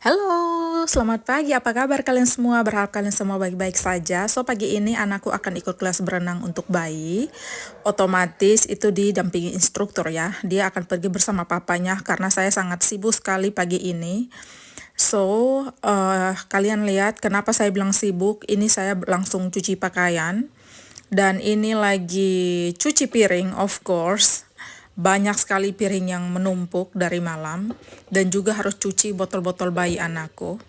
Halo, selamat pagi. Apa kabar kalian semua? Berharap kalian semua baik-baik saja. So, pagi ini anakku akan ikut kelas berenang untuk bayi. Otomatis itu didampingi instruktur ya. Dia akan pergi bersama papanya karena saya sangat sibuk sekali pagi ini. So, kalian lihat kenapa saya bilang sibuk. Ini saya langsung cuci pakaian. Dan ini lagi cuci piring, of course. Banyak sekali piring yang menumpuk dari malam. Dan juga harus cuci botol-botol bayi anakku.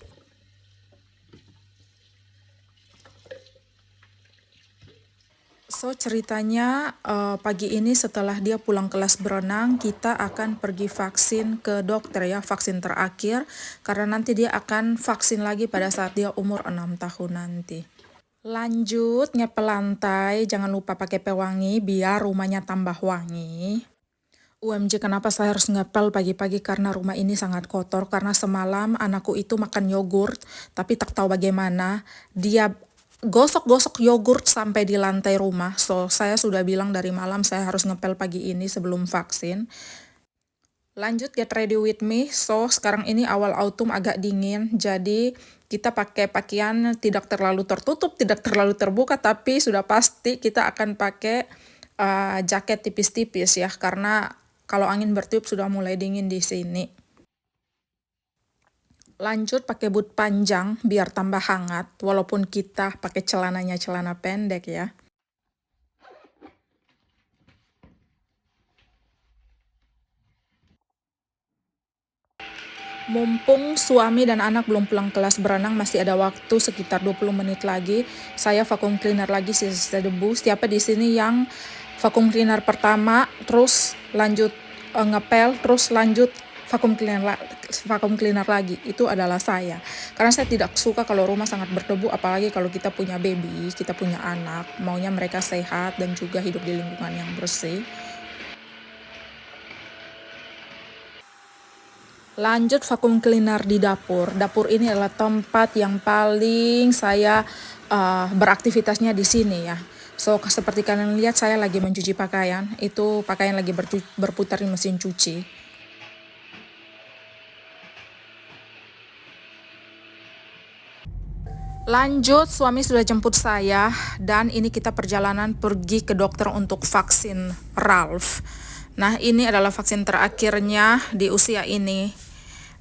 So, ceritanya pagi ini setelah dia pulang kelas berenang, kita akan pergi vaksin ke dokter ya, vaksin terakhir. Karena nanti dia akan vaksin lagi pada saat dia umur 6 tahun nanti. Lanjut, ngepel lantai, jangan lupa pakai pewangi biar rumahnya tambah wangi. UMG, kenapa saya harus ngepel pagi-pagi? Karena rumah ini sangat kotor, karena semalam anakku itu makan yogurt, tapi tak tahu bagaimana, dia gosok-gosok yogurt sampai di lantai rumah. So, saya sudah bilang dari malam saya harus ngepel pagi ini sebelum vaksin. Lanjut, get ready with me. So, sekarang ini awal autumn agak dingin, jadi kita pakai pakaian tidak terlalu tertutup, tidak terlalu terbuka, tapi sudah pasti kita akan pakai jaket tipis-tipis ya, karena kalau angin bertiup sudah mulai dingin di sini. Lanjut pakai boot panjang biar tambah hangat, walaupun kita pakai celananya celana pendek ya. Mumpung suami dan anak belum pulang kelas berenang, masih ada waktu sekitar 20 menit lagi. Saya vacuum cleaner lagi sisa debu. Siapa di sini yang vacuum cleaner pertama, terus lanjut ngepel, terus lanjut vacuum cleaner lagi, itu adalah saya. Karena saya tidak suka kalau rumah sangat berdebu, apalagi kalau kita punya baby, kita punya anak, maunya mereka sehat dan juga hidup di lingkungan yang bersih. Lanjut vacuum cleaner di dapur. Dapur ini adalah tempat yang paling saya beraktivitasnya di sini ya. So, seperti kalian lihat saya lagi mencuci pakaian. Itu pakaian lagi berputar di mesin cuci. Lanjut, suami sudah jemput saya dan ini kita perjalanan pergi ke dokter untuk vaksin Ralph. Nah, ini adalah vaksin terakhirnya di usia ini.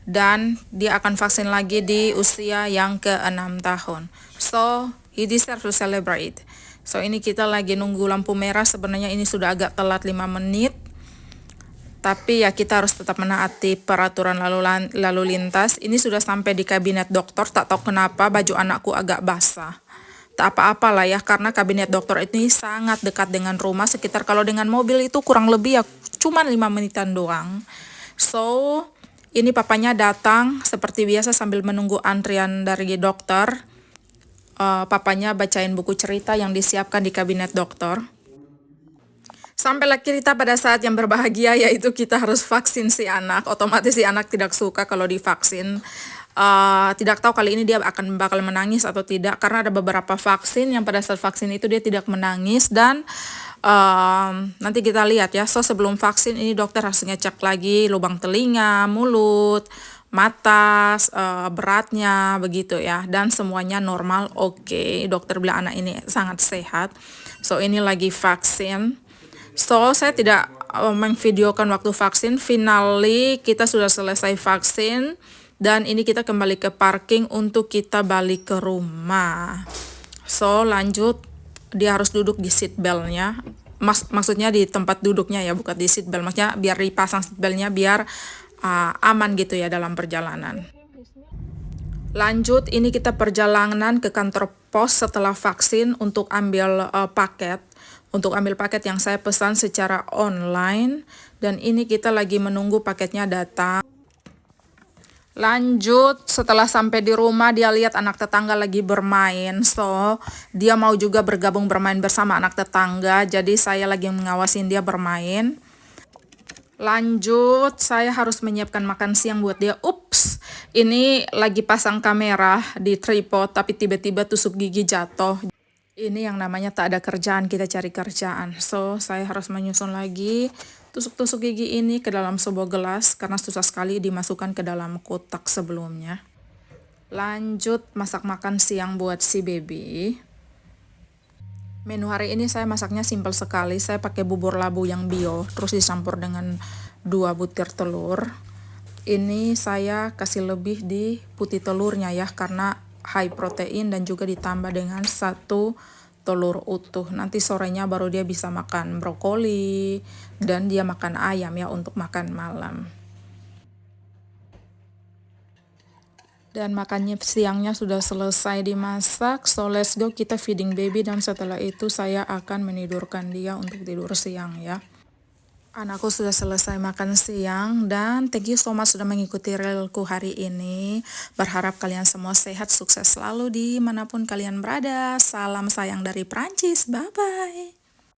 Dan dia akan vaksin lagi di usia yang ke-6 tahun. So, he deserves to celebrate. So, ini kita lagi nunggu lampu merah. Sebenarnya ini sudah agak telat 5 menit. Tapi ya kita harus tetap menaati peraturan lalu lintas. Ini sudah sampai di kabinet dokter. Tak tahu kenapa baju anakku agak basah. Tak apa-apalah ya, karena kabinet dokter ini sangat dekat dengan rumah. Sekitar kalau dengan mobil itu kurang lebih ya cuma 5 menitan doang. So, ini papanya datang seperti biasa sambil menunggu antrian dari dokter. Papanya bacain buku cerita yang disiapkan di kabinet dokter. Sampailah kita pada saat yang berbahagia, yaitu kita harus vaksin si anak. Otomatis si anak tidak suka kalau divaksin. Tidak tahu kali ini dia bakal menangis atau tidak, karena ada beberapa vaksin yang pada saat vaksin itu dia tidak menangis. Dan nanti kita lihat ya. So, sebelum vaksin ini dokter harus ngecek lagi lubang telinga, mulut, mata, beratnya begitu ya, dan semuanya normal. Oke, dokter bilang anak ini sangat sehat. So, ini lagi vaksin. So, saya tidak memvideokan waktu vaksin. Finally, kita sudah selesai vaksin. Dan ini kita kembali ke parking untuk kita balik ke rumah. So, lanjut. Dia harus duduk di seat belt-nya. Maksudnya di tempat duduknya ya, bukan di seat belt. Maksudnya biar dipasang seat belt-nya biar aman gitu ya dalam perjalanan. Lanjut, ini kita perjalanan ke kantor pos setelah vaksin untuk ambil paket. Untuk ambil paket yang saya pesan secara online. Dan ini kita lagi menunggu paketnya datang. Lanjut, setelah sampai di rumah dia lihat anak tetangga lagi bermain. So, dia mau juga bergabung bermain bersama anak tetangga. Jadi saya lagi mengawasin dia bermain. Lanjut, saya harus menyiapkan makan siang buat dia. Ups, ini lagi pasang kamera di tripod tapi tiba-tiba tusuk gigi jatuh. Ini yang namanya tak ada kerjaan, kita cari kerjaan. So, saya harus menyusun lagi tusuk-tusuk gigi ini ke dalam sebuah gelas karena susah sekali dimasukkan ke dalam kotak sebelumnya. Lanjut masak makan siang buat si baby. Menu hari ini saya masaknya simpel sekali. Saya pakai bubur labu yang bio, terus dicampur dengan 2 butir telur. Ini saya kasih lebih di putih telurnya ya, karena high protein dan juga ditambah dengan 1 telur utuh. Nanti sorenya baru dia bisa makan brokoli dan dia makan ayam ya untuk makan malam. Dan makannya siangnya sudah selesai dimasak, so let's go kita feeding baby dan setelah itu saya akan menidurkan dia untuk tidur siang ya. Anakku sudah selesai makan siang dan thank you so much sudah mengikuti reelku hari ini. Berharap kalian semua sehat, sukses selalu dimanapun kalian berada. Salam sayang dari Prancis, bye-bye.